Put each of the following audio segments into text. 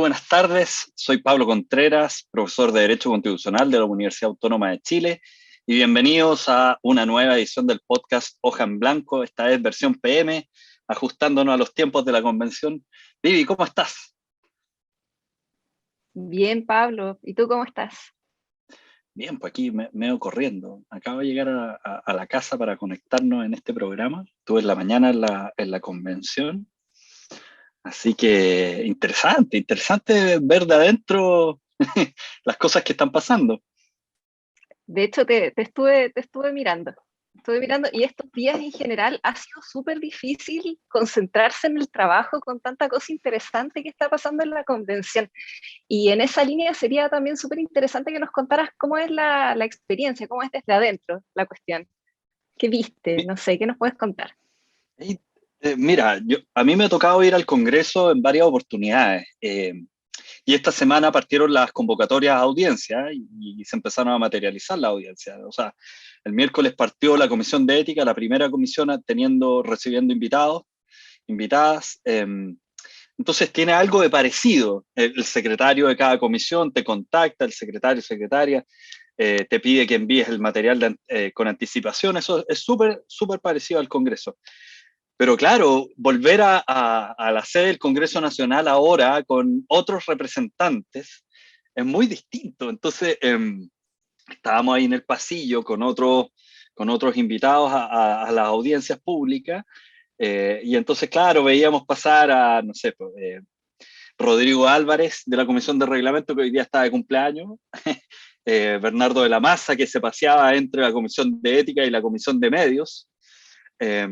buenas tardes, soy Pablo Contreras, profesor de Derecho Constitucional de la Universidad Autónoma de Chile, y bienvenidos a una nueva edición del podcast Hoja en Blanco, esta vez versión PM, ajustándonos a los tiempos de la convención. Vivi, ¿cómo estás? Bien, Pablo. ¿Y tú cómo estás? Bien, pues aquí me veo corriendo. Acabo de llegar a la casa para conectarnos en este programa. Estuve en la mañana en la convención. Así que interesante ver de adentro las cosas que están pasando. De hecho, te estuve mirando. Estuve mirando y estos días en general ha sido súper difícil concentrarse en el trabajo con tanta cosa interesante que está pasando en la convención. Y en esa línea sería también súper interesante que nos contaras cómo es la experiencia, cómo es desde adentro la cuestión. ¿Qué viste? Mi- No sé, ¿qué nos puedes contar? y, Mira, a mí me ha tocado ir al Congreso en varias oportunidades. Y esta semana partieron las convocatorias a audiencia y se empezaron a materializar las audiencias. O sea, el miércoles partió la Comisión de Ética, la primera comisión recibiendo invitadas. Entonces tiene algo de parecido. El secretario de cada comisión te contacta, el secretario, secretaria, te pide que envíes el material con anticipación. Eso es súper parecido al Congreso. Pero claro, volver a la sede del Congreso Nacional ahora con otros representantes es muy distinto. Entonces, estábamos ahí en el pasillo con otros invitados a las audiencias públicas, y entonces, claro, veíamos pasar a, no sé, pues, Rodrigo Álvarez de la Comisión de Reglamento, que hoy día está de cumpleaños, Bernardo de la Maza, que se paseaba entre la Comisión de Ética y la Comisión de Medios. Eh,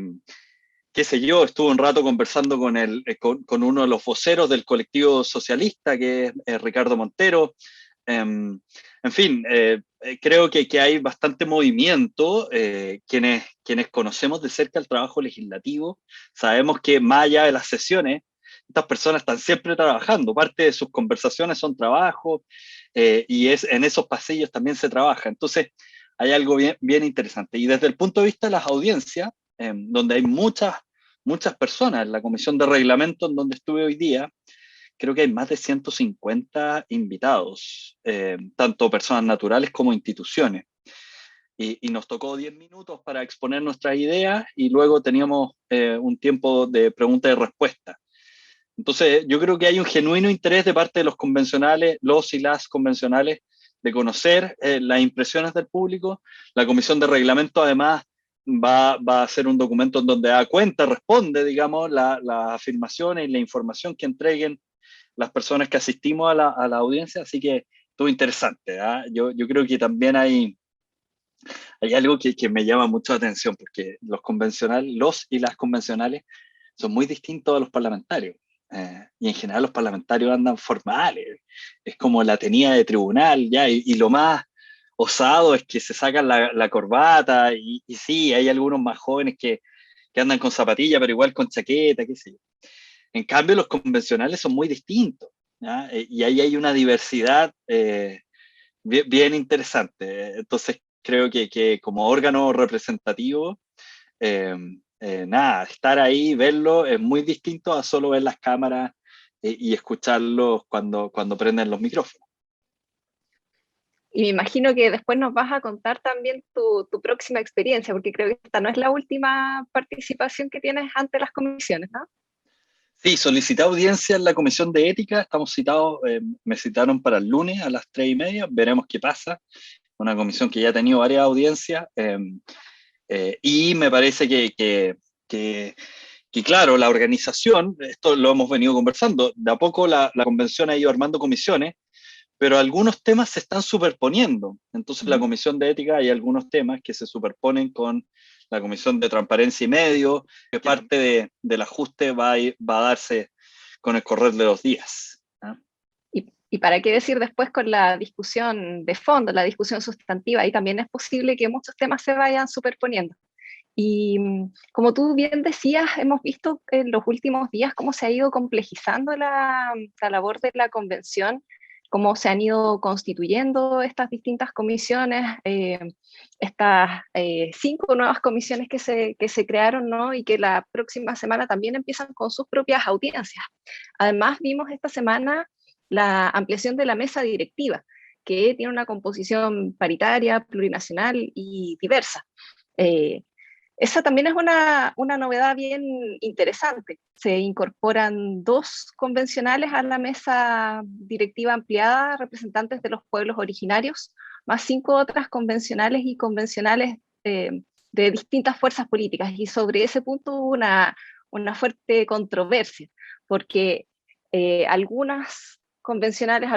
Qué sé yo, estuve un rato conversando con uno de los voceros del colectivo socialista, que es Ricardo Montero. En fin, creo que hay bastante movimiento. Quienes conocemos de cerca el trabajo legislativo, sabemos que más allá de las sesiones, estas personas están siempre trabajando. Parte de sus conversaciones son trabajo, en esos pasillos también se trabaja. Entonces, hay algo bien interesante. Y desde el punto de vista de las audiencias, donde hay muchas personas, en la comisión de reglamento en donde estuve hoy día, creo que hay más de 150 invitados, tanto personas naturales como instituciones. Y nos tocó 10 minutos para exponer nuestras ideas y luego teníamos un tiempo de pregunta y respuesta. Entonces, yo creo que hay un genuino interés de parte de los convencionales, los y las convencionales, de conocer las impresiones del público. La comisión de reglamento, además, va a hacer un documento en donde da cuenta, responde, digamos, las afirmaciones y la información que entreguen las personas que asistimos a la audiencia. Así que estuvo interesante. Yo creo que también hay algo que me llama mucho la atención, porque los y las convencionales son muy distintos a los parlamentarios. Y en general los parlamentarios andan formales, es como la tenía de tribunal, ya, y lo más osado es que se sacan la corbata, y sí, hay algunos más jóvenes que andan con zapatilla, pero igual con chaqueta, qué sé yo. En cambio, los convencionales son muy distintos, ¿ya? Y ahí hay una diversidad bien interesante. Entonces, creo que como órgano representativo, eh, nada, estar ahí, verlo, es muy distinto a solo ver las cámaras y escucharlos cuando prenden los micrófonos. Y me imagino que después nos vas a contar también tu próxima experiencia, porque creo que esta no es la última participación que tienes ante las comisiones, ¿no? Sí, solicité audiencia en la Comisión de Ética, estamos citados, me citaron para el lunes a las 3:30, veremos qué pasa. Una comisión que ya ha tenido varias audiencias, y me parece que, claro, la organización, esto lo hemos venido conversando, de a poco la convención ha ido armando comisiones, pero algunos temas se están superponiendo. Entonces, la Comisión de Ética, hay algunos temas que se superponen con la Comisión de Transparencia y Medio, que parte del ajuste va a darse con el correr de los días. Y para qué decir después con la discusión de fondo, la discusión sustantiva, ahí también es posible que muchos temas se vayan superponiendo. Y como tú bien decías, hemos visto en los últimos días cómo se ha ido complejizando la labor de la convención, cómo se han ido constituyendo estas distintas comisiones, estas 5 nuevas comisiones que se crearon, ¿no? Y que la próxima semana también empiezan con sus propias audiencias. Además, vimos esta semana la ampliación de la mesa directiva, que tiene una composición paritaria, plurinacional y diversa. Esa también es una novedad bien interesante. Se incorporan 2 convencionales a la mesa directiva ampliada, representantes de los pueblos originarios, más 5 otras convencionales y convencionales de distintas fuerzas políticas. Y sobre ese punto hubo una fuerte controversia, porque algunos convencionales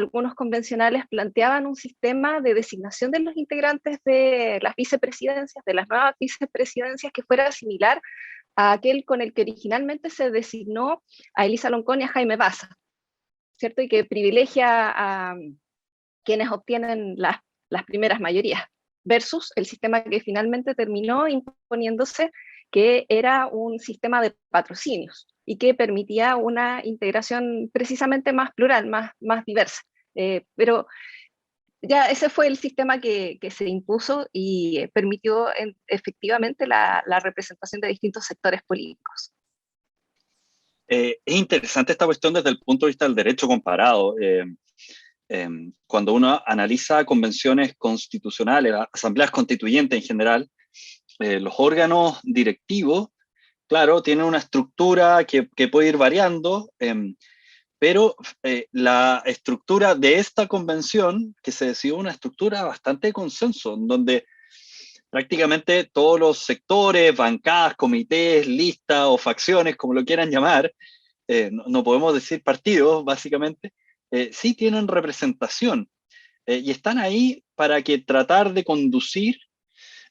planteaban un sistema de designación de los integrantes de las vicepresidencias, de las nuevas vicepresidencias, que fuera similar a aquel con el que originalmente se designó a Elisa Loncón y a Jaime Baza, ¿cierto? Y que privilegia a quienes obtienen las primeras mayorías, versus el sistema que finalmente terminó imponiéndose, que era un sistema de patrocinios y que permitía una integración precisamente más plural, más diversa. Pero ya ese fue el sistema que se impuso y permitió efectivamente la representación de distintos sectores políticos. Es interesante esta cuestión desde el punto de vista del derecho comparado. Cuando uno analiza convenciones constitucionales, asambleas constituyentes en general, los órganos directivos, claro, tienen una estructura que puede ir variando, pero la estructura de esta convención, que se decidió una estructura bastante de consenso, en donde prácticamente todos los sectores, bancadas, comités, listas o facciones, como lo quieran llamar, no podemos decir partidos, básicamente, sí tienen representación y están ahí para que tratar de conducir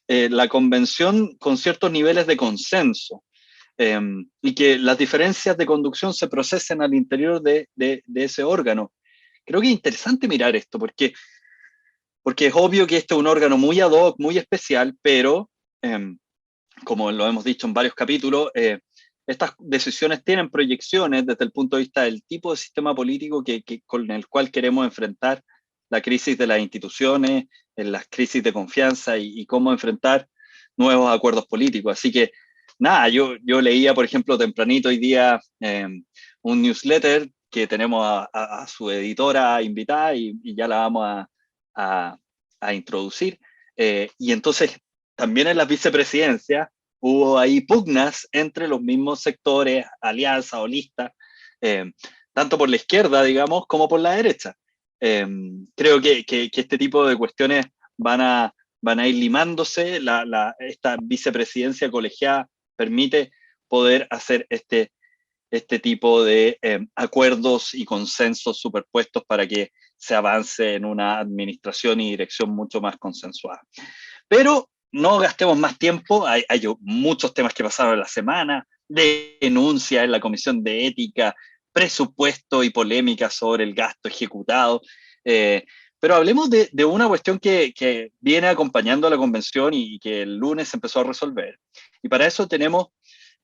la convención con ciertos niveles de consenso y que las diferencias de conducción se procesen al interior de ese órgano. Creo que es interesante mirar esto porque es obvio que este es un órgano muy ad hoc, muy especial, pero como lo hemos dicho en varios capítulos, estas decisiones tienen proyecciones desde el punto de vista del tipo de sistema político con el cual queremos enfrentar la crisis de las instituciones, las crisis de confianza y cómo enfrentar nuevos acuerdos políticos. Así que, nada, yo leía, por ejemplo, tempranito hoy día un newsletter que tenemos a su editora invitada y ya la vamos a introducir. Y entonces, también en las vicepresidencias, hubo ahí pugnas entre los mismos sectores, alianzas o listas, tanto por la izquierda, digamos, como por la derecha. Creo que este tipo de cuestiones van a ir limándose. Esta vicepresidencia colegiada permite poder hacer este tipo de acuerdos y consensos superpuestos para que se avance en una administración y dirección mucho más consensuada. Pero no gastemos más tiempo, hay muchos temas que pasaron en la semana, denuncias en la Comisión de Ética, presupuesto y polémica sobre el gasto ejecutado, pero hablemos de una cuestión que viene acompañando a la convención y que el lunes se empezó a resolver. Y para eso tenemos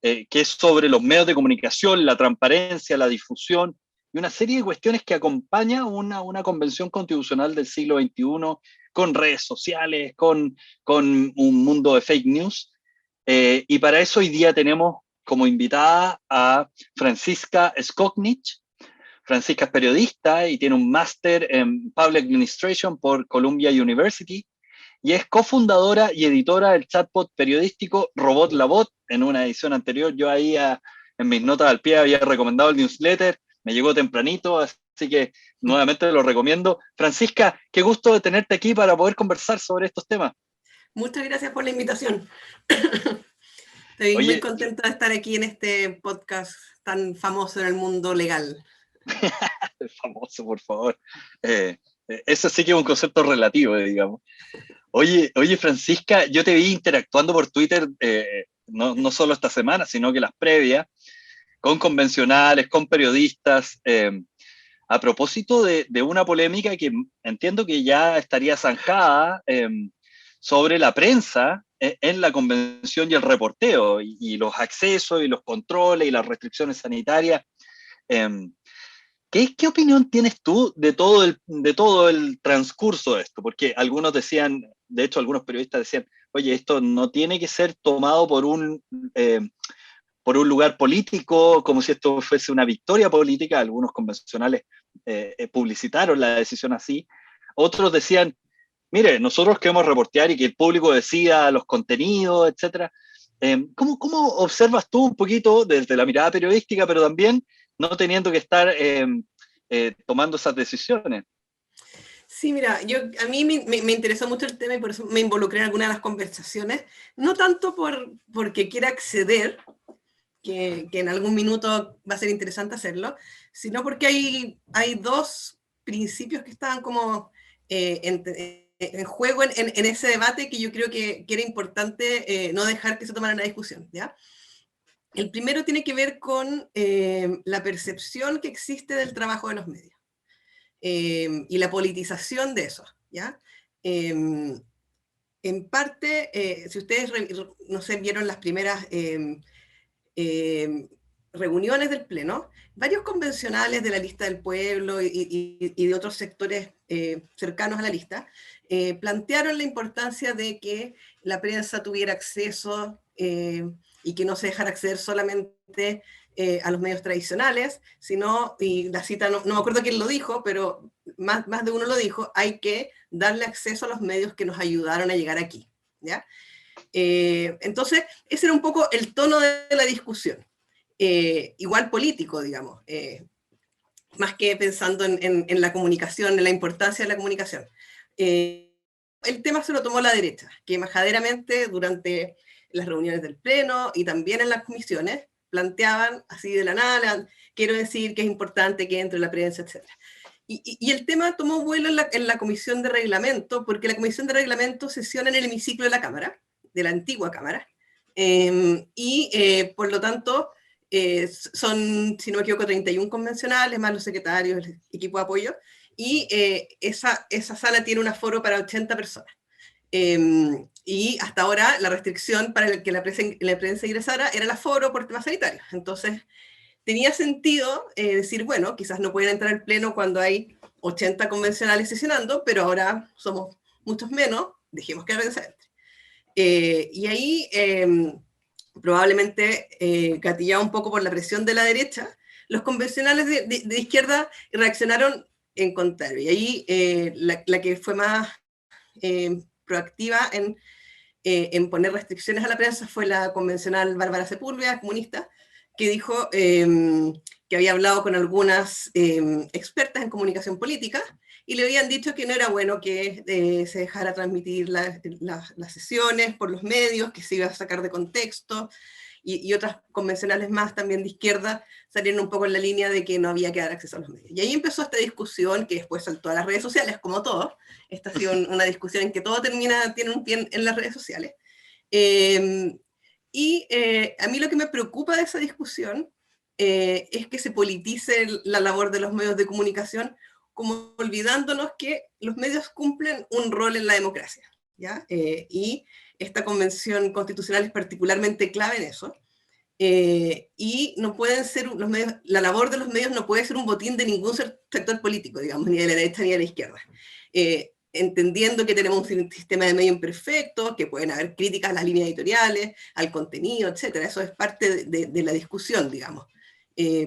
que es sobre los medios de comunicación, la transparencia, la difusión y una serie de cuestiones que acompaña una convención constitucional del siglo XXI con redes sociales, con un mundo de fake news. Y para eso hoy día tenemos como invitada a Francisca Skoknic. Francisca es periodista y tiene un máster en Public Administration por Columbia University y es cofundadora y editora del chatbot periodístico Robot la Bot. En una edición anterior yo ahí en mis notas al pie había recomendado el newsletter, me llegó tempranito, así que nuevamente lo recomiendo. Francisca, qué gusto de tenerte aquí para poder conversar sobre estos temas. Muchas gracias por la invitación. Estoy muy contenta de estar aquí en este podcast tan famoso en el mundo legal. Famoso, por favor. Eso sí que es un concepto relativo, digamos. Oye, Francisca, yo te vi interactuando por Twitter, no solo esta semana, sino que las previas, con convencionales, con periodistas, a propósito de una polémica que entiendo que ya estaría zanjada sobre la prensa en la convención y el reporteo, y los accesos y los controles y las restricciones sanitarias. ¿Qué opinión tienes tú de todo el transcurso de esto? Porque algunos decían, de hecho algunos periodistas decían, oye, esto no tiene que ser tomado por por un lugar político, como si esto fuese una victoria política. Algunos convencionales publicitaron la decisión así. Otros decían, mire, nosotros queremos reportear y que el público decida los contenidos, etcétera. ¿Cómo observas tú un poquito desde la mirada periodística, pero también no teniendo que estar tomando esas decisiones? Sí, mira, a mí me interesó mucho el tema y por eso me involucré en algunas de las conversaciones, no tanto porque quiera acceder, que en algún minuto va a ser interesante hacerlo, sino porque hay dos principios que estaban como en juego en ese debate que yo creo que era importante no dejar que se tomara la discusión, ¿ya? El primero tiene que ver con la percepción que existe del trabajo de los medios y la politización de eso, ¿ya? En parte, si ustedes, no sé, vieron las primeras reuniones del Pleno, varios convencionales de la lista del pueblo y de otros sectores cercanos a la lista plantearon la importancia de que la prensa tuviera acceso y que no se dejara acceder solamente a los medios tradicionales, sino, y la cita, no me acuerdo quién lo dijo, pero más de uno lo dijo, hay que darle acceso a los medios que nos ayudaron a llegar aquí, ¿ya? Entonces, ese era un poco el tono de la discusión. Igual político, digamos, más que pensando en la comunicación, en la importancia de la comunicación. El tema se lo tomó la derecha, que majaderamente durante las reuniones del Pleno y también en las comisiones planteaban así de la nada, quiero decir que es importante que entre la prensa, etc. Y el tema tomó vuelo en la comisión de reglamento, porque la comisión de reglamento sesiona en el hemiciclo de la Cámara, de la antigua Cámara, por lo tanto son, si no me equivoco, 31 convencionales, más los secretarios, el equipo de apoyo, y esa sala tiene un aforo para 80 personas. Y hasta ahora la restricción para que la prensa ingresara era el aforo por temas sanitarios. Entonces tenía sentido decir, bueno, quizás no pueden entrar al pleno cuando hay 80 convencionales sesionando, pero ahora somos muchos menos, dejemos que la prensa entre. Y ahí probablemente gatillado un poco por la presión de la derecha, los convencionales de izquierda reaccionaron en contrario. Y ahí la que fue más proactiva en poner restricciones a la prensa fue la convencional Bárbara Sepúlveda, comunista, que dijo que había hablado con algunas expertas en comunicación política y le habían dicho que no era bueno que se dejara transmitir las sesiones por los medios, que se iba a sacar de contexto, y otras convencionales más también de izquierda salieron un poco en la línea de que no había que dar acceso a los medios. Y ahí empezó esta discusión que después saltó a las redes sociales, como todo. Esta ha sido una discusión en que todo tiene un pie en las redes sociales. A mí lo que me preocupa de esa discusión es que se politice la labor de los medios de comunicación, como olvidándonos que los medios cumplen un rol en la democracia, ¿ya? Y esta convención constitucional es particularmente clave en eso. Y no pueden ser los medios, la labor de los medios no puede ser un botín de ningún sector político, digamos, ni de la derecha ni de la izquierda. Entendiendo que tenemos un sistema de medios imperfecto, que pueden haber críticas a las líneas editoriales, al contenido, etcétera. Eso es parte de la discusión, digamos.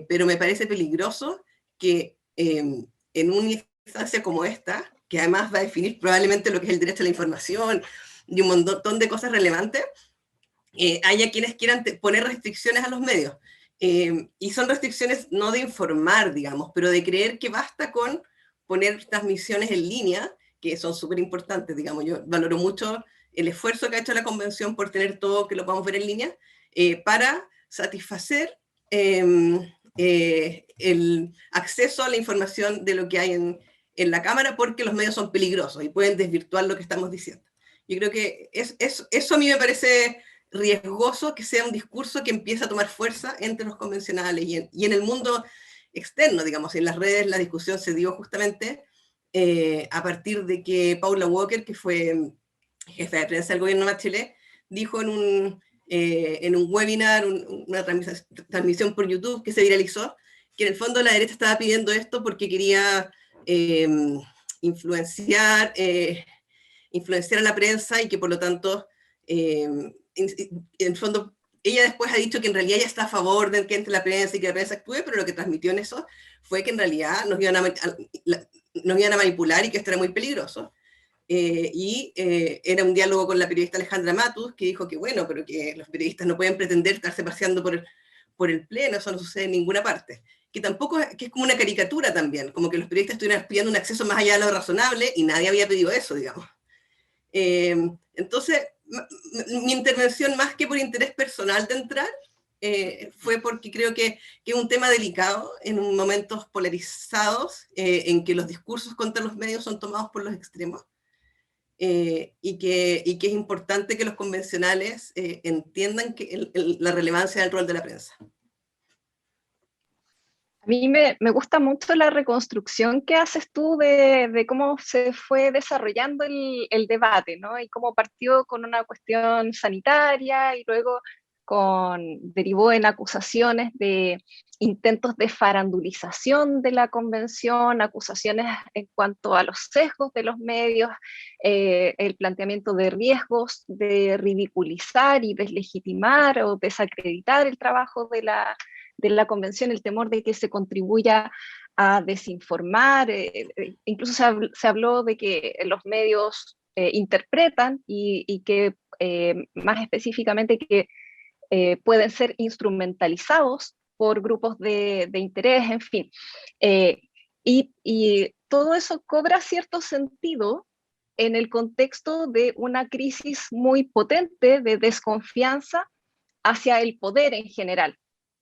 Pero me parece peligroso que en una instancia como esta, que además va a definir probablemente lo que es el derecho a la información y un montón de cosas relevantes, haya quienes quieran poner restricciones a los medios. Y son restricciones no de informar, digamos, pero de creer que basta con poner transmisiones en línea, que son súper importantes, digamos. Yo valoro mucho el esfuerzo que ha hecho la convención por tener todo que lo podamos ver en línea, para satisfacer el acceso a la información de lo que hay en la Cámara, porque los medios son peligrosos y pueden desvirtuar lo que estamos diciendo. Yo creo que eso a mí me parece riesgoso, que sea un discurso que empieza a tomar fuerza entre los convencionales y en el mundo externo, digamos. En las redes la discusión se dio justamente a partir de que Paula Walker, que fue jefa de prensa del gobierno de Bachelet, dijo en un webinar, una transmisión por YouTube que se viralizó, que en el fondo la derecha estaba pidiendo esto porque quería influenciar a la prensa y que por lo tanto en el fondo ella después ha dicho que en realidad ella está a favor de que entre la prensa y que la prensa actúe, pero lo que transmitió en eso fue que en realidad nos iban a manipular y que esto era muy peligroso. Era un diálogo con la periodista Alejandra Matus, que dijo que bueno, pero que los periodistas no pueden pretender estarse paseando por el pleno, eso no sucede en ninguna parte. Que tampoco, que es como una caricatura también, como que los periodistas estuvieran pidiendo un acceso más allá de lo razonable y nadie había pedido eso, digamos. Entonces, mi intervención, más que por interés personal de entrar, fue porque creo que es un tema delicado en momentos polarizados, en que los discursos contra los medios son tomados por los extremos, y que es importante que los convencionales entiendan que la relevancia del rol de la prensa. A mí me gusta mucho la reconstrucción que haces tú de cómo se fue desarrollando el debate, ¿no? Y cómo partió con una cuestión sanitaria y luego derivó en acusaciones de intentos de farandulización de la convención, acusaciones en cuanto a los sesgos de los medios, el planteamiento de riesgos de ridiculizar y deslegitimar o desacreditar el trabajo de la convención, el temor de que se contribuya a desinformar, incluso se habló de que los medios interpretan y que más específicamente que pueden ser instrumentalizados por grupos de interés, en fin. Y todo eso cobra cierto sentido en el contexto de una crisis muy potente de desconfianza hacia el poder en general,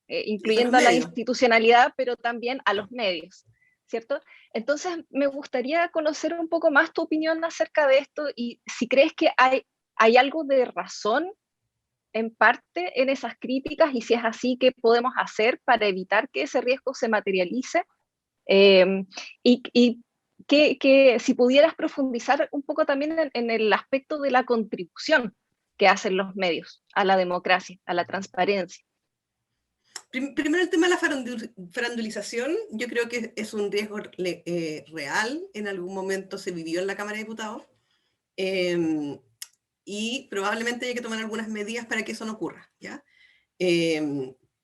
incluyendo a la institucionalidad, pero también a los medios, ¿cierto? Entonces, me gustaría conocer un poco más tu opinión acerca de esto y si crees que hay algo de razón en parte en esas críticas y si es así, ¿qué podemos hacer para evitar que ese riesgo se materialice? Y que si pudieras profundizar un poco también en el aspecto de la contribución que hacen los medios a la democracia, a la transparencia. Primero el tema de la farandulización, yo creo que es un riesgo real, en algún momento se vivió en la Cámara de Diputados, y probablemente hay que tomar algunas medidas para que eso no ocurra, ¿ya?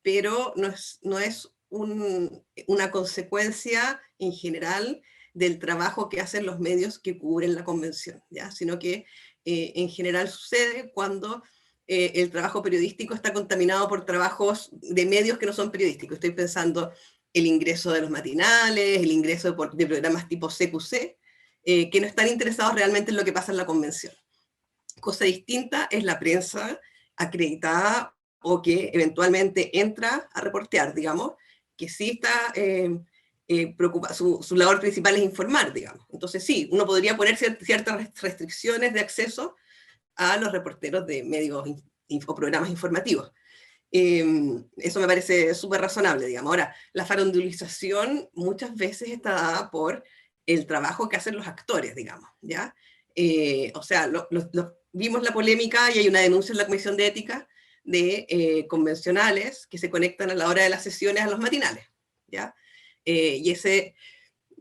Pero no es una consecuencia en general del trabajo que hacen los medios que cubren la convención, ¿ya? Sino que en general sucede cuando el trabajo periodístico está contaminado por trabajos de medios que no son periodísticos. Estoy pensando el ingreso de los matinales, el ingreso de programas tipo CQC, que no están interesados realmente en lo que pasa en la convención. Cosa distinta es la prensa acreditada o que eventualmente entra a reportear, digamos, que sí está preocupada, su labor principal es informar, digamos. Entonces sí, uno podría poner ciertas restricciones de acceso a los reporteros de medios o programas informativos. Eso me parece súper razonable, digamos. Ahora, la farandulización muchas veces está dada por el trabajo que hacen los actores, digamos, ¿ya? O sea, vimos la polémica y hay una denuncia en la Comisión de Ética de convencionales que se conectan a la hora de las sesiones a los matinales, ¿ya? Y ese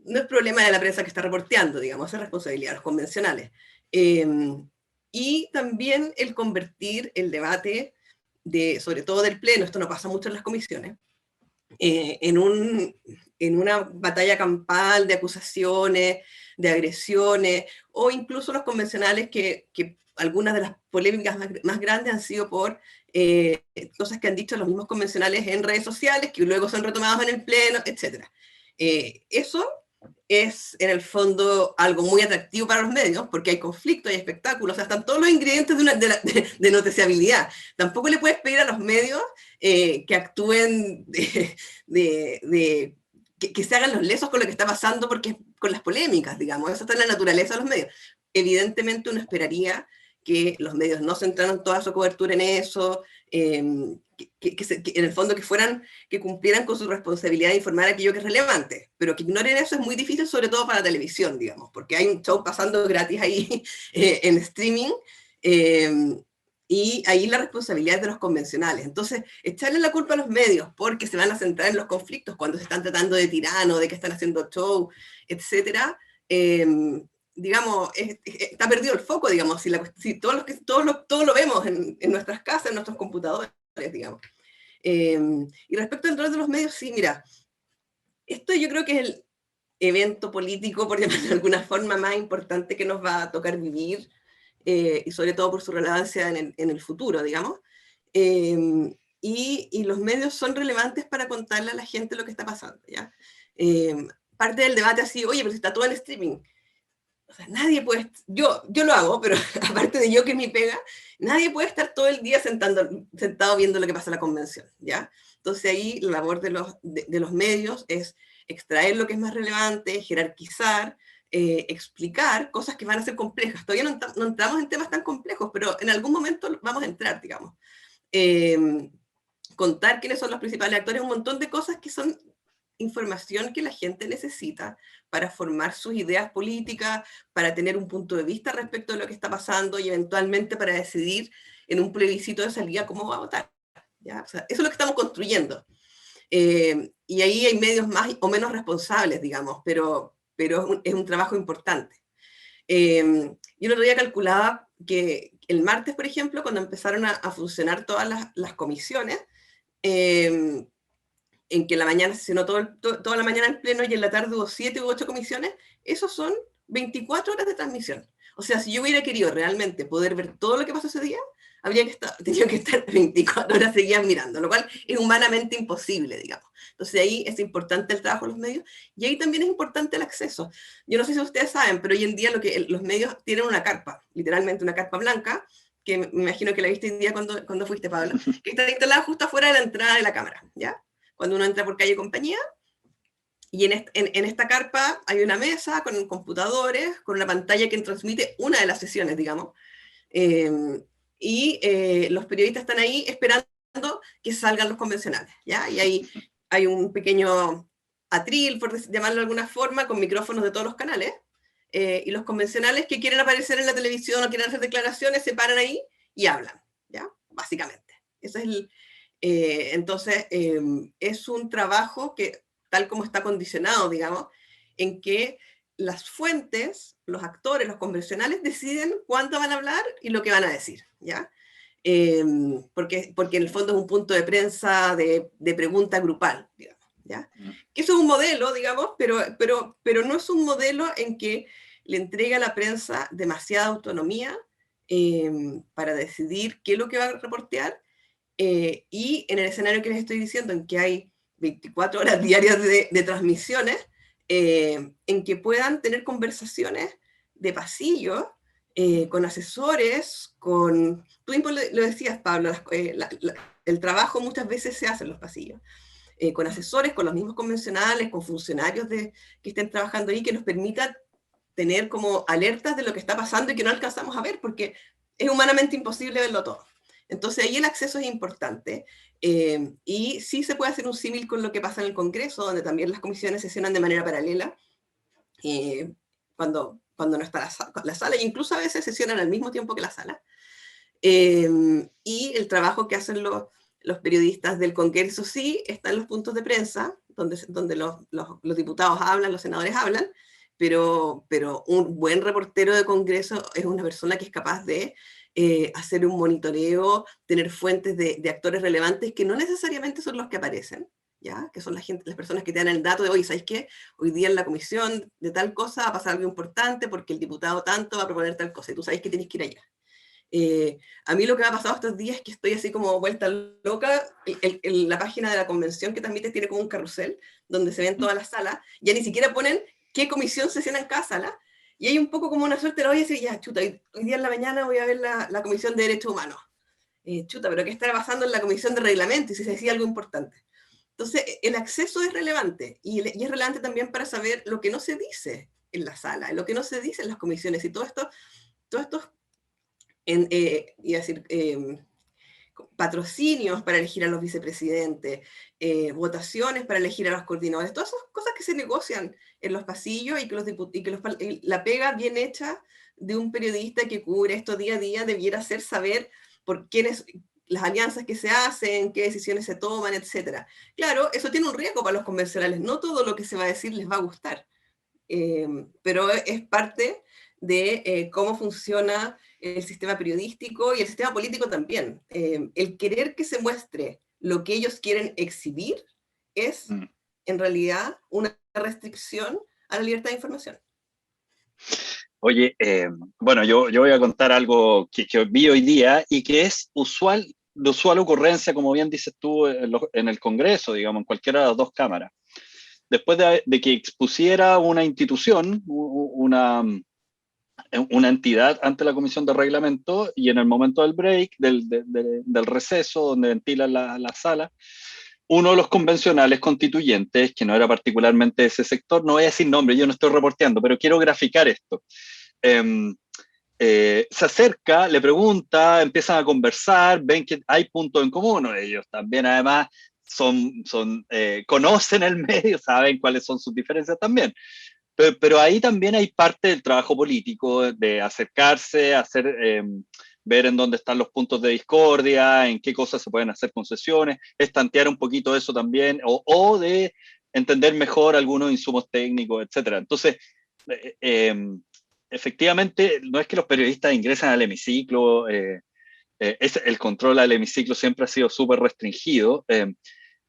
no es problema de la prensa que está reporteando, digamos, es responsabilidad de los convencionales. Y también el convertir el debate, sobre todo del pleno, esto no pasa mucho en las comisiones, en una batalla campal de acusaciones, de agresiones, o incluso los convencionales que algunas de las polémicas más grandes han sido por cosas que han dicho los mismos convencionales en redes sociales, que luego son retomados en el pleno, etc. Eso es en el fondo algo muy atractivo para los medios, porque hay conflicto, hay espectáculos, o sea, están todos los ingredientes de noticiabilidad. Tampoco le puedes pedir a los medios que actúen que se hagan los lesos con lo que está pasando, porque con las polémicas, digamos, eso está en la naturaleza de los medios. Evidentemente uno esperaría que los medios no centraran toda su cobertura en eso, que en el fondo que cumplieran con su responsabilidad de informar aquello que es relevante, pero que ignoren eso es muy difícil, sobre todo para la televisión, digamos, porque hay un show pasando gratis ahí en streaming, y ahí la responsabilidad es de los convencionales. Entonces, echarle la culpa a los medios porque se van a centrar en los conflictos cuando se están tratando de tirano, de que están haciendo show, etcétera, digamos, está perdido el foco, digamos, si todo lo vemos en nuestras casas, en nuestros computadores, digamos. Y respecto al rol de los medios, sí, mira, esto yo creo que es el evento político, por llamarlo de alguna forma, más importante que nos va a tocar vivir, y sobre todo por su relevancia en el futuro, digamos. Y los medios son relevantes para contarle a la gente lo que está pasando, ¿ya? Parte del debate así, oye, pero si está todo en streaming. O sea, nadie puede, yo lo hago, pero aparte de yo que es mi pega, nadie puede estar todo el día sentado viendo lo que pasa en la convención, ¿ya? Entonces ahí la labor de los medios es extraer lo que es más relevante, jerarquizar, explicar cosas que van a ser complejas. Todavía no entramos en temas tan complejos, pero en algún momento vamos a entrar, digamos. Contar quiénes son los principales actores, un montón de cosas que son información que la gente necesita para formar sus ideas políticas, para tener un punto de vista respecto de lo que está pasando y eventualmente para decidir en un plebiscito de salida cómo va a votar, ¿ya? O sea, eso es lo que estamos construyendo. Y ahí hay medios más o menos responsables, digamos, pero es un trabajo importante. Yo el otro día calculaba que el martes, por ejemplo, cuando empezaron a funcionar todas las comisiones, en que la mañana se sesionó toda la mañana en pleno y en la tarde hubo 7 u 8 comisiones, esos son 24 horas de transmisión. O sea, si yo hubiera querido realmente poder ver todo lo que pasó ese día, tenido que estar 24 horas seguidas mirando, lo cual es humanamente imposible, digamos. Entonces ahí es importante el trabajo de los medios y ahí también es importante el acceso. Yo no sé si ustedes saben, pero hoy en día los medios tienen una carpa, literalmente una carpa blanca, que me imagino que la viste hoy día cuando fuiste, Pablo, que está instalada justo afuera de la entrada de la cámara, ¿ya? Cuando uno entra por calle Compañía, y en esta carpa hay una mesa con computadores, con una pantalla que transmite una de las sesiones, digamos, los periodistas están ahí esperando que salgan los convencionales, ¿ya? Y ahí hay un pequeño atril, por llamarlo de alguna forma, con micrófonos de todos los canales, y los convencionales que quieren aparecer en la televisión o quieren hacer declaraciones se paran ahí y hablan, ¿ya? Básicamente. Ese es entonces, es un trabajo que, tal como está condicionado, digamos, en que las fuentes, los actores, los convencionales, deciden cuánto van a hablar y lo que van a decir, ¿ya? Porque en el fondo es un punto de prensa de pregunta grupal, digamos, ¿ya? Que eso es un modelo, digamos, pero no es un modelo en que le entrega a la prensa demasiada autonomía para decidir qué es lo que va a reportear, y en el escenario que les estoy diciendo, en que hay 24 horas diarias de transmisiones, en que puedan tener conversaciones de pasillo, con asesores, tú mismo lo decías, Pablo, el trabajo muchas veces se hace en los pasillos, con asesores, con los mismos convencionales, con funcionarios que estén trabajando ahí, que nos permita tener como alertas de lo que está pasando y que no alcanzamos a ver, porque es humanamente imposible verlo todo. Entonces ahí el acceso es importante, y sí se puede hacer un símil con lo que pasa en el Congreso, donde también las comisiones sesionan de manera paralela, cuando no está la sala, e incluso a veces sesionan al mismo tiempo que la sala. Y el trabajo que hacen los periodistas del Congreso sí está en los puntos de prensa, donde los diputados hablan, los senadores hablan, pero un buen reportero de Congreso es una persona que es capaz de hacer un monitoreo, tener fuentes de actores relevantes que no necesariamente son los que aparecen, ¿ya? Que son las personas que te dan el dato de, oye, ¿sabes qué? Hoy día en la comisión de tal cosa va a pasar algo importante porque el diputado tanto va a proponer tal cosa y tú sabes que tienes que ir allá. A mí lo que me ha pasado estos días es que estoy así como vuelta loca. La página de la convención que transmite tiene como un carrusel donde se ven todas las salas, ya ni siquiera ponen qué comisión sesiona en cada sala, y hay un poco como una suerte, lo voy a decir, ya, chuta, hoy día en la mañana voy a ver la Comisión de Derechos Humanos. Chuta, pero ¿qué está pasando en la Comisión de Reglamento? Y si se decía algo importante. Entonces, el acceso es relevante, y es relevante también para saber lo que no se dice en la sala, lo que no se dice en las comisiones, y todo esto iba a decir, patrocinios para elegir a los vicepresidentes, votaciones para elegir a los coordinadores, todas esas cosas que se negocian en los pasillos, y la pega bien hecha de un periodista que cubre esto día a día debiera ser saber por quiénes, las alianzas que se hacen, qué decisiones se toman, etc. Claro, eso tiene un riesgo para los convencionales, no todo lo que se va a decir les va a gustar, pero es parte de cómo funciona el sistema periodístico y el sistema político también. El querer que se muestre lo que ellos quieren exhibir es, en realidad, una restricción a la libertad de información. Oye, bueno, yo voy a contar algo que vi hoy día y que es de usual ocurrencia, como bien dices tú, en el Congreso, digamos, en cualquiera de las dos cámaras. Después de que expusiera una institución, una entidad ante la Comisión de Reglamento, y en el momento del break, del receso, donde ventilan la sala, uno de los convencionales constituyentes, que no era particularmente de ese sector, no voy a decir nombre, yo no estoy reporteando, pero quiero graficar esto. Se acerca, le pregunta, empiezan a conversar, ven que hay puntos en común, ellos también además conocen el medio, saben cuáles son sus diferencias también. Pero ahí también hay parte del trabajo político, de acercarse, ver en dónde están los puntos de discordia, en qué cosas se pueden hacer concesiones, estantear un poquito eso también, o de entender mejor algunos insumos técnicos, etcétera. Entonces, efectivamente, no es que los periodistas ingresan al hemiciclo, el control al hemiciclo siempre ha sido súper restringido.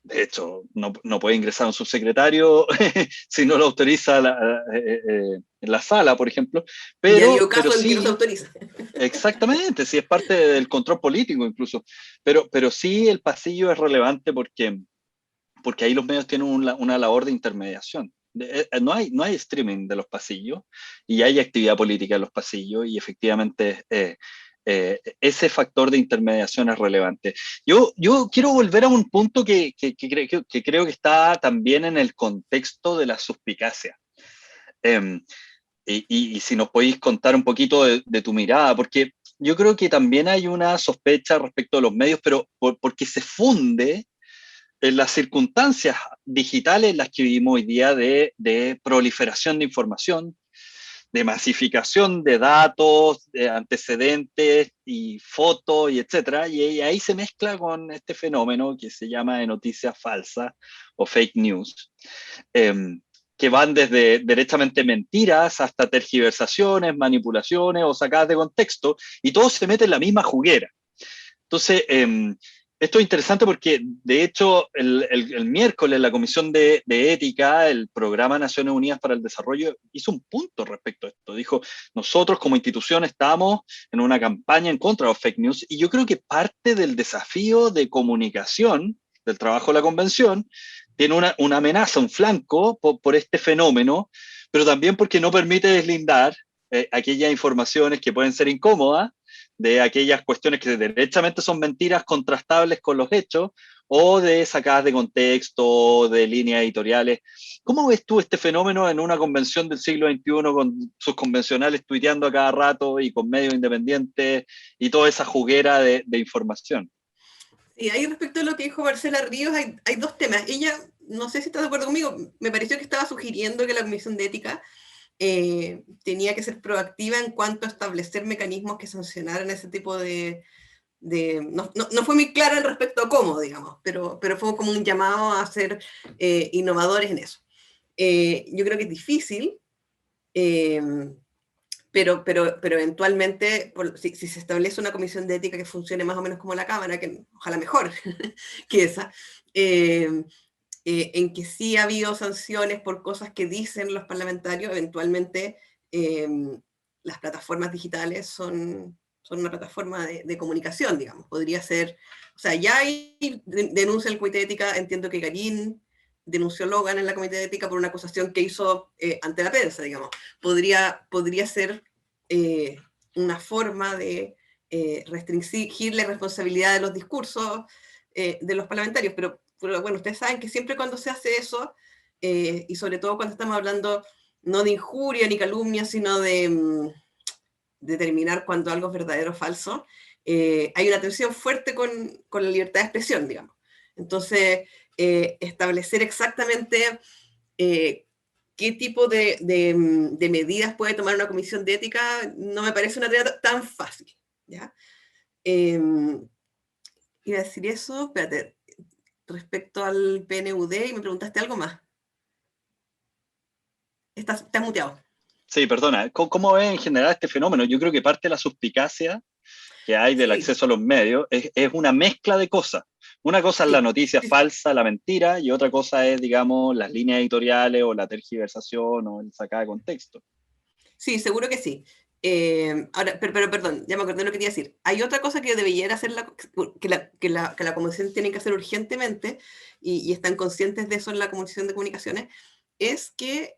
De hecho, no puede ingresar un subsecretario si no lo autoriza la sala, por ejemplo. Y hay un pero caso en que sí, no se autoriza. exactamente, sí es parte del control político incluso. Pero sí el pasillo es relevante porque ahí los medios tienen una labor de intermediación. No hay streaming de los pasillos y hay actividad política en los pasillos y efectivamente ese factor de intermediación es relevante. Yo quiero volver a un punto que creo que está también en el contexto de la suspicacia. Eh, y si nos podéis contar un poquito de tu mirada, porque yo creo que también hay una sospecha respecto de los medios, pero porque se funde en las circunstancias digitales en las que vivimos hoy día de proliferación de información, de masificación de datos, de antecedentes y fotos y etcétera, y ahí se mezcla con este fenómeno que se llama de noticias falsas o fake news, eh, que van desde derechamente mentiras hasta tergiversaciones, manipulaciones o sacadas de contexto, y todo se mete en la misma juguera. Entonces, esto es interesante porque, de hecho, el miércoles la Comisión de Ética, el Programa Naciones Unidas para el Desarrollo, hizo un punto respecto a esto. Dijo, nosotros como institución estamos en una campaña en contra de los fake news, y yo creo que parte del desafío de comunicación del trabajo de la Convención tiene una amenaza, un flanco por este fenómeno, pero también porque no permite deslindar aquellas informaciones que pueden ser incómodas de aquellas cuestiones que derechamente son mentiras contrastables con los hechos, o de sacadas de contexto, de líneas editoriales. ¿Cómo ves tú este fenómeno en una convención del siglo XXI con sus convencionales tuiteando a cada rato y con medios independientes y toda esa juguera de información? Y ahí respecto a lo que dijo Marcela Ríos, hay dos temas. Ella, no sé si está de acuerdo conmigo, me pareció que estaba sugiriendo que la Comisión de Ética tenía que ser proactiva en cuanto a establecer mecanismos que sancionaran ese tipo no fue muy clara en respecto a cómo, digamos, pero fue como un llamado a ser innovadores en eso. Yo creo que es difícil, pero eventualmente, si se establece una comisión de ética que funcione más o menos como la Cámara, que ojalá mejor que esa, en que sí ha habido sanciones por cosas que dicen los parlamentarios, eventualmente las plataformas digitales son una plataforma de comunicación, digamos. Podría ser, o sea, ya hay denuncia del Comité de Ética, entiendo que Garín denunció a Logan en la Comité de Ética por una acusación que hizo ante la prensa, digamos. Podría ser una forma de restringir la responsabilidad de los discursos de los parlamentarios, pero bueno, ustedes saben que siempre cuando se hace eso, y sobre todo cuando estamos hablando no de injuria ni calumnia, sino de determinar cuando algo es verdadero o falso, hay una tensión fuerte con la libertad de expresión, digamos. Entonces, establecer exactamente qué tipo de medidas puede tomar una comisión de ética no me parece una tarea tan fácil, ¿ya? Iba a decir eso, espérate, respecto al PNUD, y me preguntaste algo más. Estás muteado. Sí, perdona, ¿cómo ves en general este fenómeno? Yo creo que parte de la suspicacia que hay del Sí, acceso a los medios es una mezcla de cosas. Una cosa es la sí, noticia sí, falsa, la mentira, y otra cosa es, digamos, las líneas editoriales o la tergiversación o el sacada de contexto. sí, seguro que sí. Ahora, pero perdón, ya me acordé lo que quería decir. Hay otra cosa que debería hacer que la comisión tiene que hacer urgentemente, y están conscientes de eso en la Comisión de Comunicaciones, es que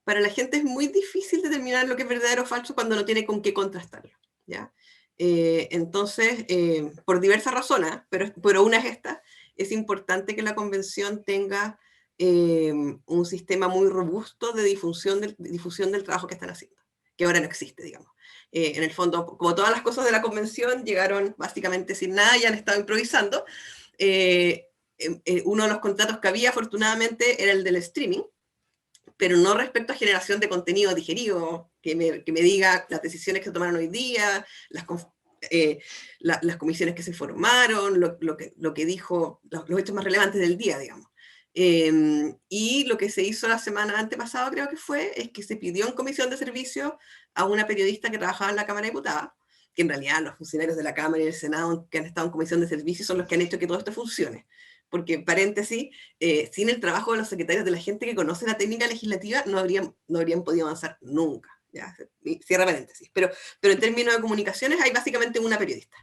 para la gente es muy difícil determinar lo que es verdadero o falso cuando no tiene con qué contrastarlo, ¿ya? Entonces, por diversas razones, pero una es esta, es importante que la convención tenga un sistema muy robusto de difusión del trabajo que están haciendo, que ahora no existe, digamos. En el fondo, como todas las cosas de la convención, llegaron básicamente sin nada y han estado improvisando. Eh, Uno de los contratos que había, afortunadamente, era el del streaming, pero no respecto a generación de contenido digerido, que me diga las decisiones que se tomaron hoy día, eh, las comisiones que se formaron, lo que dijo, los hechos más relevantes del día, digamos. Y lo que se hizo la semana antepasada, creo que fue, es que se pidió en comisión de servicio a una periodista que trabajaba en la Cámara de Diputados, que en realidad los funcionarios de la Cámara y del Senado que han estado en comisión de servicio son los que han hecho que todo esto funcione. Porque, paréntesis, sin el trabajo de los secretarios, de la gente que conoce la técnica legislativa, no habrían podido avanzar nunca. ¿Ya? Cierra paréntesis. Pero en términos de comunicaciones hay básicamente una periodista.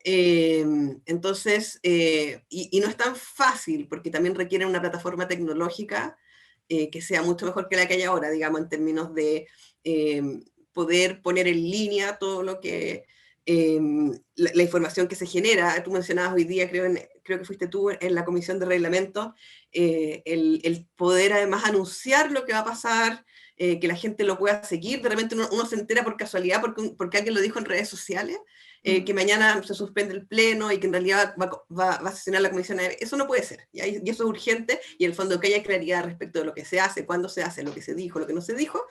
Entonces, y no es tan fácil, porque también requiere una plataforma tecnológica que sea mucho mejor que la que hay ahora, digamos, en términos de eh, poder poner en línea todo lo que, la información que se genera. Tú mencionabas hoy día, creo que fuiste tú en la comisión de reglamento, el poder además anunciar lo que va a pasar, que la gente lo pueda seguir. De repente uno se entera por casualidad porque alguien lo dijo en redes sociales, que mañana se suspende el pleno y que en realidad va a sesionar la comisión. Eso no puede ser, y eso es urgente, y en el fondo que haya claridad respecto de lo que se hace, cuándo se hace, lo que se dijo, lo que no se dijo,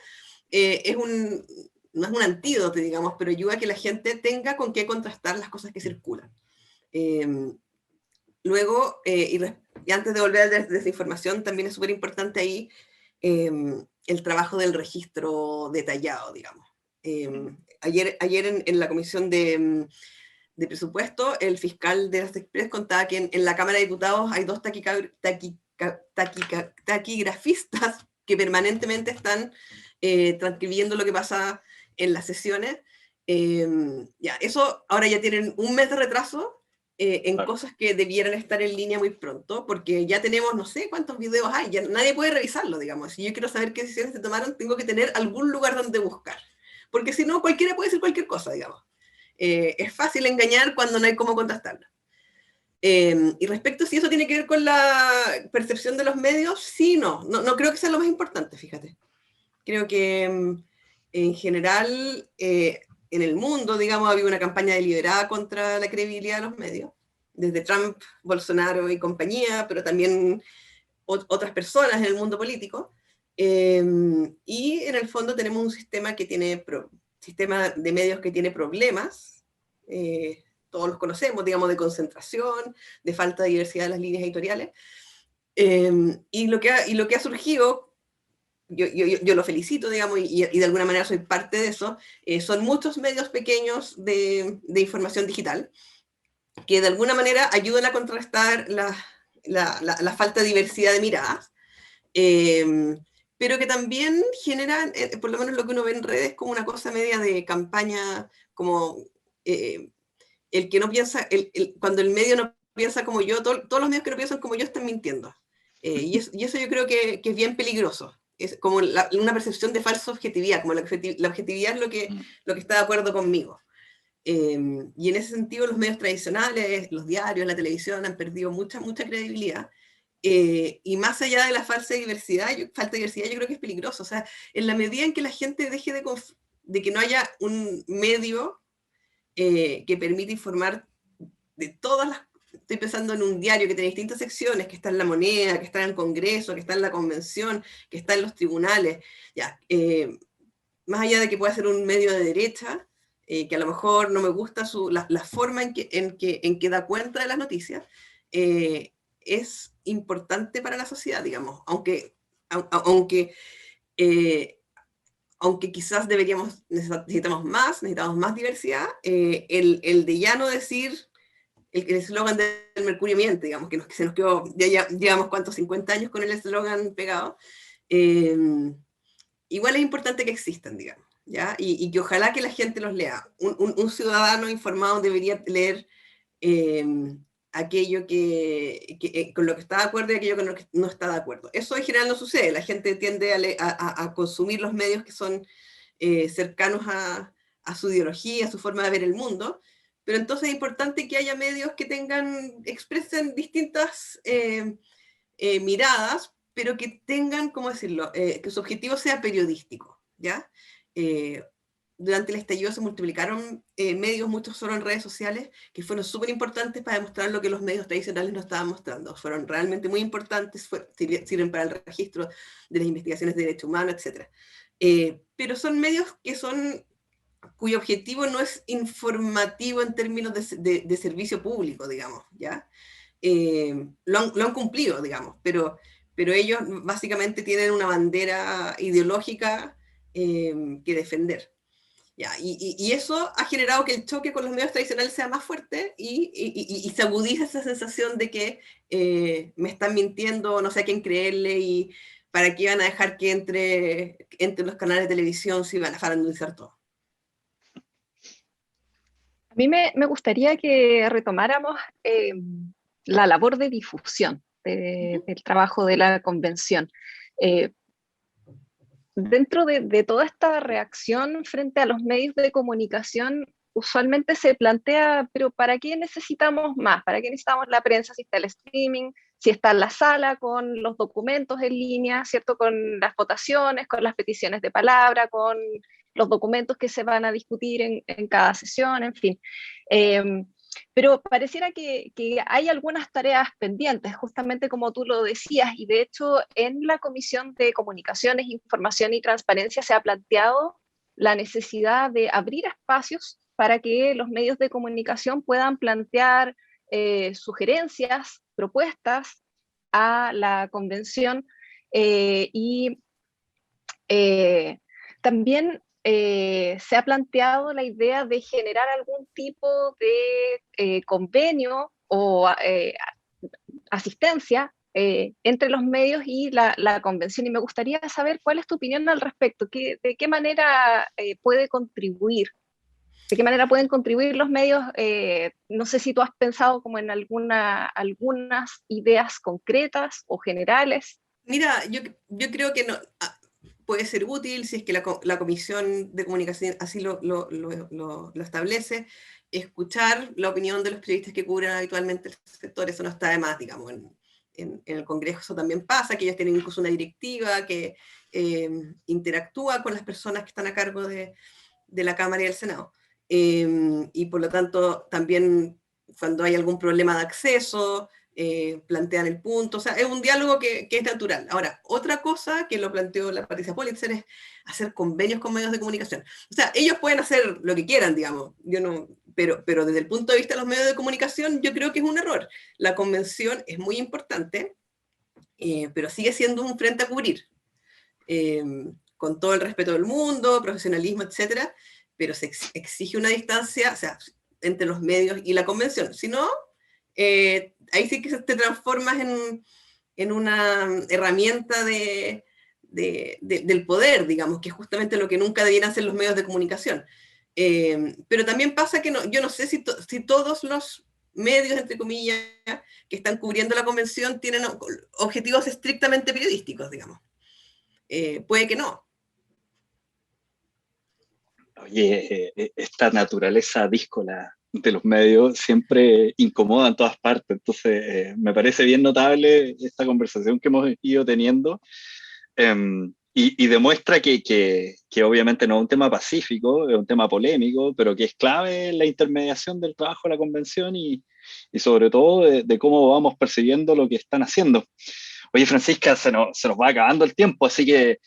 no es un antídoto, digamos, pero ayuda a que la gente tenga con qué contrastar las cosas que circulan. Eh, Luego, y antes de volver a la desinformación, también es súper importante ahí eh, el trabajo del registro detallado, digamos. Ayer en la comisión de presupuesto, el fiscal de las Express contaba que en la Cámara de Diputados hay dos taquigrafistas que permanentemente están transcribiendo lo que pasa en las sesiones. Ya, eso ahora ya tienen un mes de retraso en Claro. cosas que debieran estar en línea muy pronto, porque ya tenemos no sé cuántos videos hay, ya nadie puede revisarlo, digamos. Si yo quiero saber qué decisiones se tomaron, tengo que tener algún lugar donde buscar, porque si no, cualquiera puede decir cualquier cosa, digamos. Es fácil engañar cuando no hay cómo contrastarlo. Y respecto a si eso tiene que ver con la percepción de los medios, sí, no creo que sea lo más importante, fíjate. Creo que en general en el mundo, digamos, ha habido una campaña deliberada contra la credibilidad de los medios, desde Trump, Bolsonaro y compañía, pero también otras personas en el mundo político. Y en el fondo tenemos un sistema de medios que tiene problemas, todos los conocemos, digamos, de concentración, de falta de diversidad de las líneas editoriales. Y lo que ha surgido, yo lo felicito, digamos, y de alguna manera soy parte de eso, son muchos medios pequeños de información digital que de alguna manera ayudan a contrastar la falta de diversidad de miradas, eh, pero que también generan, por lo menos lo que uno ve en redes, como una cosa media de campaña, como eh, el que no piensa, cuando el medio no piensa como yo, todos los medios que no piensan como yo están mintiendo. Y eso yo creo que es bien peligroso. Es como una percepción de falsa objetividad, como la objetividad es lo que está de acuerdo conmigo. Y en ese sentido los medios tradicionales, los diarios, la televisión han perdido mucha credibilidad. Y más allá de la falta de diversidad, yo creo que es peligroso. O sea, en la medida en que la gente deje de que no haya un medio que permite informar de todas las... Estoy pensando en un diario que tiene distintas secciones, que está en La Moneda, que está en el Congreso, que está en la Convención, que está en los tribunales. Ya, más allá de que pueda ser un medio de derecha, que a lo mejor no me gusta la forma en que da cuenta de las noticias, es importante para la sociedad, digamos, aunque eh, aunque quizás necesitamos más diversidad, el de ya no decir el eslogan del Mercurio miente, digamos, que se nos quedó, ya llevamos cuántos, 50 años con el eslogan pegado, igual es importante que existan, digamos, ¿ya? Y que ojalá que la gente los lea. Un ciudadano informado debería leer aquello con lo que está de acuerdo y aquello con lo que no está de acuerdo. Eso en general no sucede, la gente tiende a consumir los medios que son cercanos a su ideología, a su forma de ver el mundo, pero entonces es importante que haya medios que expresen distintas miradas, pero que tengan, ¿cómo decirlo?, que su objetivo sea periodístico, ¿ya? Durante el estallido se multiplicaron medios, muchos solo en redes sociales, que fueron súper importantes para demostrar lo que los medios tradicionales no estaban mostrando. Fueron realmente muy importantes, sirven para el registro de las investigaciones de derechos humanos, etc. Pero son medios cuyo objetivo no es informativo en términos de servicio público, digamos, ¿ya? Lo han cumplido, digamos, pero ellos básicamente tienen una bandera ideológica que defender. Ya, y eso ha generado que el choque con los medios tradicionales sea más fuerte y se agudiza esa sensación de que me están mintiendo, no sé a quién creerle y para qué van a dejar que entre los canales de televisión si van a farandulizar todo. A mí me gustaría que retomáramos la labor de difusión del trabajo de la convención. Dentro de toda esta reacción frente a los medios de comunicación, usualmente se plantea, pero ¿para qué necesitamos más? ¿Para qué necesitamos la prensa si está el streaming, si está en la sala con los documentos en línea, ¿cierto? Con las votaciones, con las peticiones de palabra, con los documentos que se van a discutir en cada sesión, en fin. Pero pareciera que hay algunas tareas pendientes, justamente como tú lo decías, y de hecho en la Comisión de Comunicaciones, Información y Transparencia se ha planteado la necesidad de abrir espacios para que los medios de comunicación puedan plantear sugerencias, propuestas a la convención y también se ha planteado la idea de generar algún tipo de convenio o asistencia entre los medios y la convención. Y me gustaría saber cuál es tu opinión al respecto, de qué manera puede contribuir, de qué manera pueden contribuir los medios. No sé si tú has pensado como en algunas ideas concretas o generales. Mira, yo creo que no, puede ser útil si es que la Comisión de Comunicación así lo establece, escuchar la opinión de los periodistas que cubren habitualmente el sector. Eso no está de más, digamos. En el Congreso eso también pasa, que ellos tienen incluso una directiva que interactúa con las personas que están a cargo de la Cámara y del Senado. Y por lo tanto, también cuando hay algún problema de acceso, plantean el punto, o sea, es un diálogo que es natural. Ahora, otra cosa que lo planteó la Patricia Politzer es hacer convenios con medios de comunicación. O sea, ellos pueden hacer lo que quieran, digamos, pero desde el punto de vista de los medios de comunicación, yo creo que es un error. La convención es muy importante, pero sigue siendo un frente a cubrir, con todo el respeto del mundo, profesionalismo, etcétera, pero se exige una distancia, o sea, entre los medios y la convención. Si no, ahí sí que te transformas en una herramienta del poder, digamos, que es justamente lo que nunca debieran hacer los medios de comunicación. Pero también pasa que yo no sé si todos los medios, entre comillas, que están cubriendo la convención tienen objetivos estrictamente periodísticos, digamos. Puede que no. Oye, esta naturaleza díscola de los medios siempre incomoda en todas partes, entonces me parece bien notable esta conversación que hemos ido teniendo, y demuestra que obviamente no es un tema pacífico, es un tema polémico, pero que es clave en la intermediación del trabajo de la convención y sobre todo de cómo vamos percibiendo lo que están haciendo. Oye, Francisca, se nos va acabando el tiempo, así que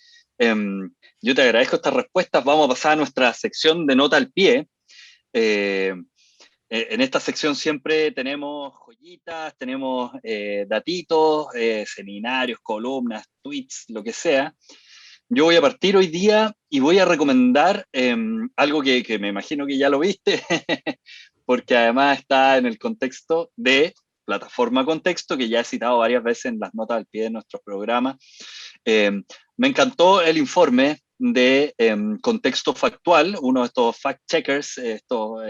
yo te agradezco estas respuestas. Vamos a pasar a nuestra sección de nota al pie. En esta sección siempre tenemos joyitas, tenemos datitos, seminarios, columnas, tweets, lo que sea. yo voy a partir hoy día y voy a recomendar algo que me imagino que ya lo viste, porque además está en el contexto de plataforma Contexto, que ya he citado varias veces en las notas al pie de nuestros programas. Me encantó el informe de Contexto Factual, uno de estos fact-checkers, estos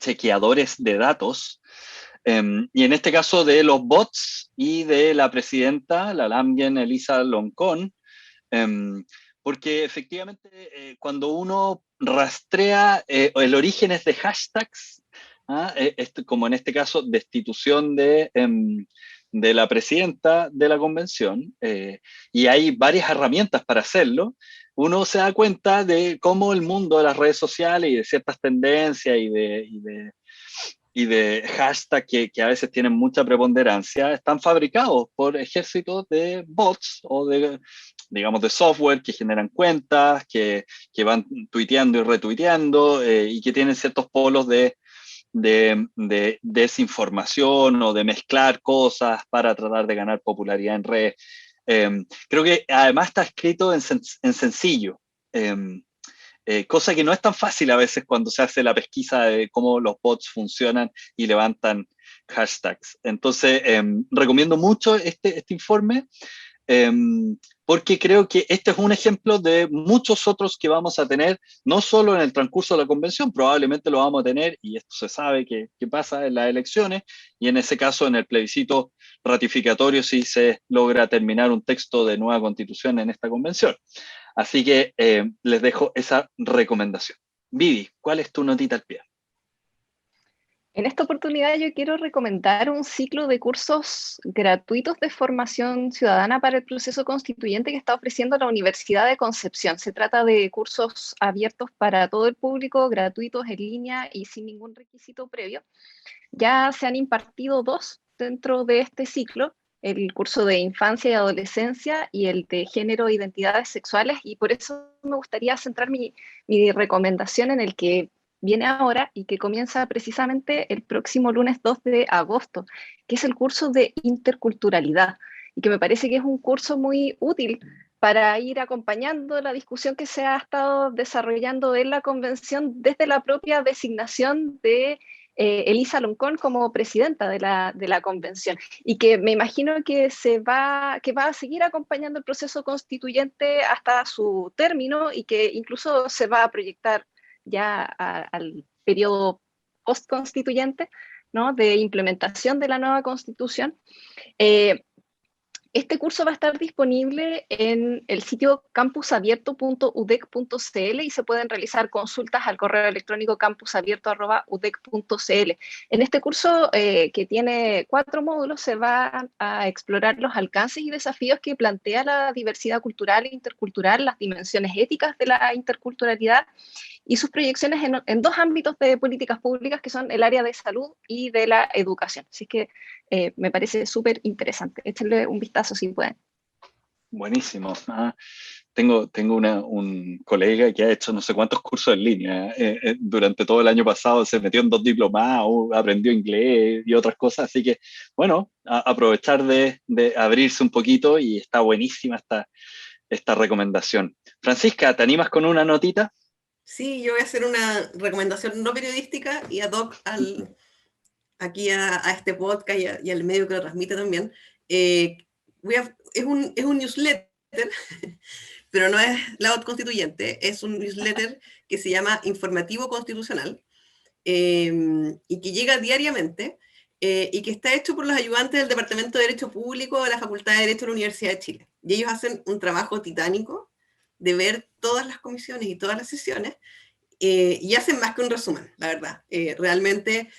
chequeadores de datos, y en este caso de los bots y de la presidenta, la Lamgen Elisa Loncón, porque efectivamente cuando uno rastrea el origen de hashtags, como en este caso destitución de la presidenta de la convención, y hay varias herramientas para hacerlo, uno se da cuenta de cómo el mundo de las redes sociales y de ciertas tendencias y de hashtags que a veces tienen mucha preponderancia, están fabricados por ejércitos de bots o de, digamos, de software que generan cuentas, que van tuiteando y retuiteando y que tienen ciertos polos de desinformación o de mezclar cosas para tratar de ganar popularidad en redes. Creo que además está escrito en sencillo. Cosa que no es tan fácil a veces cuando se hace la pesquisa de cómo los bots funcionan y levantan hashtags. Entonces, recomiendo mucho este informe, porque creo que este es un ejemplo de muchos otros que vamos a tener, no solo en el transcurso de la convención, probablemente lo vamos a tener, y esto se sabe que pasa en las elecciones, y en ese caso en el plebiscito ratificatorio si se logra terminar un texto de nueva constitución en esta convención. Así que les dejo esa recomendación. Vivi, ¿cuál es tu notita al pie? En esta oportunidad yo quiero recomendar un ciclo de cursos gratuitos de formación ciudadana para el proceso constituyente que está ofreciendo la Universidad de Concepción. Se trata de cursos abiertos para todo el público, gratuitos, en línea y sin ningún requisito previo. Ya se han impartido 2 dentro de este ciclo, el curso de infancia y adolescencia y el de género e identidades sexuales, y por eso me gustaría centrar mi recomendación en el que viene ahora y que comienza precisamente el próximo lunes 2 de agosto, que es el curso de interculturalidad, y que me parece que es un curso muy útil para ir acompañando la discusión que se ha estado desarrollando en la convención desde la propia designación de Elisa Loncón como presidenta de la convención, y que me imagino que va a seguir acompañando el proceso constituyente hasta su término y que incluso se va a proyectar ya al periodo post-constituyente, ¿no?, de implementación de la nueva constitución. Este curso va a estar disponible en el sitio campusabierto.udec.cl y se pueden realizar consultas al correo electrónico campusabierto@udec.cl. En este curso, que tiene 4 módulos, se van a explorar los alcances y desafíos que plantea la diversidad cultural e intercultural, las dimensiones éticas de la interculturalidad y sus proyecciones en 2 ámbitos de políticas públicas, que son el área de salud y de la educación. Así que me parece súper interesante. Échenle un vistazo si pueden. Buenísimo. Tengo un colega que ha hecho no sé cuántos cursos en línea. Durante todo el año pasado se metió en 2 diplomados, aprendió inglés y otras cosas. Así que, bueno, aprovechar de abrirse un poquito, y está buenísima esta recomendación. Francisca, ¿te animas con una notita? Sí, yo voy a hacer una recomendación no periodística y ad hoc aquí a este podcast y al medio que lo transmite también. Es un newsletter, pero no es la voz constituyente, es un newsletter que se llama Informativo Constitucional, y que llega diariamente, y que está hecho por los ayudantes del Departamento de Derecho Público de la Facultad de Derecho de la Universidad de Chile. Y ellos hacen un trabajo titánico de ver todas las comisiones y todas las sesiones, y hacen más que un resumen, la verdad. Realmente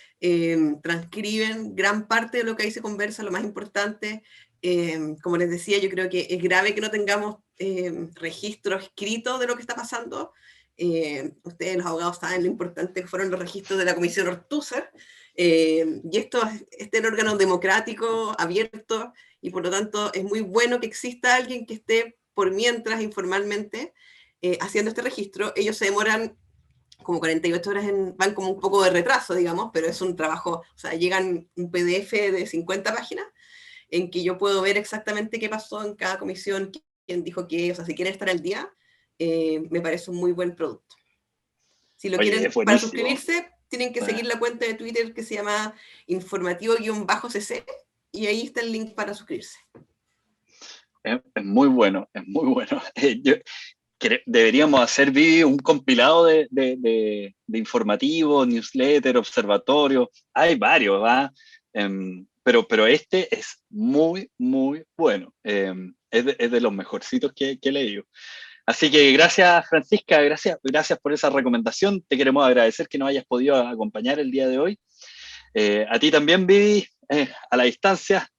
transcriben gran parte de lo que ahí se conversa, lo más importante. Como les decía, yo creo que es grave que no tengamos registro escrito de lo que está pasando. Ustedes, los abogados, saben lo importante que fueron los registros de la Comisión Ortúzar, y este es el órgano democrático, abierto, y por lo tanto es muy bueno que exista alguien que esté por mientras informalmente haciendo este registro. Ellos se demoran como 48 horas, van como un poco de retraso, digamos, pero es un trabajo, o sea, llegan un PDF de 50 páginas en que yo puedo ver exactamente qué pasó en cada comisión, quien dijo que, o sea, si quieren estar al día, me parece un muy buen producto. Si lo Oye, quieren, es para buenísimo. suscribirse, tienen que seguir la cuenta de Twitter que se llama informativo-cc, y ahí está el link para suscribirse. Es muy bueno, es muy bueno. Deberíamos hacer, Vivi, un compilado de informativos, newsletter, observatorio. Hay varios, ¿va? Pero este es muy, muy bueno. Es de los mejorcitos que he leído. Así que gracias, Francisca, gracias por esa recomendación. Te queremos agradecer que nos hayas podido acompañar el día de hoy. A ti también, Vivi, a la distancia.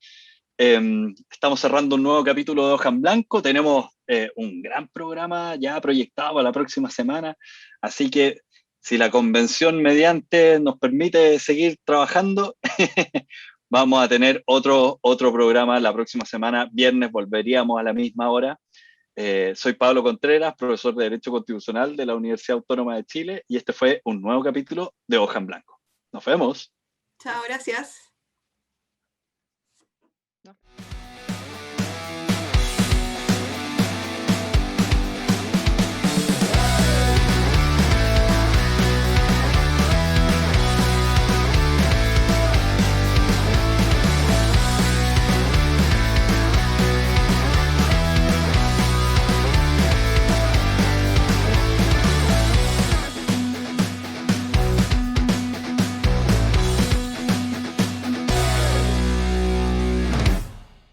Estamos cerrando un nuevo capítulo de Hoja en Blanco. Tenemos un gran programa ya proyectado para la próxima semana. Así que si la convención mediante nos permite seguir trabajando, vamos a tener otro programa la próxima semana. Viernes volveríamos a la misma hora. Soy Pablo Contreras, profesor de Derecho Constitucional de la Universidad Autónoma de Chile, y este fue un nuevo capítulo de Hoja en Blanco. Nos vemos. Chao, gracias. ¿No?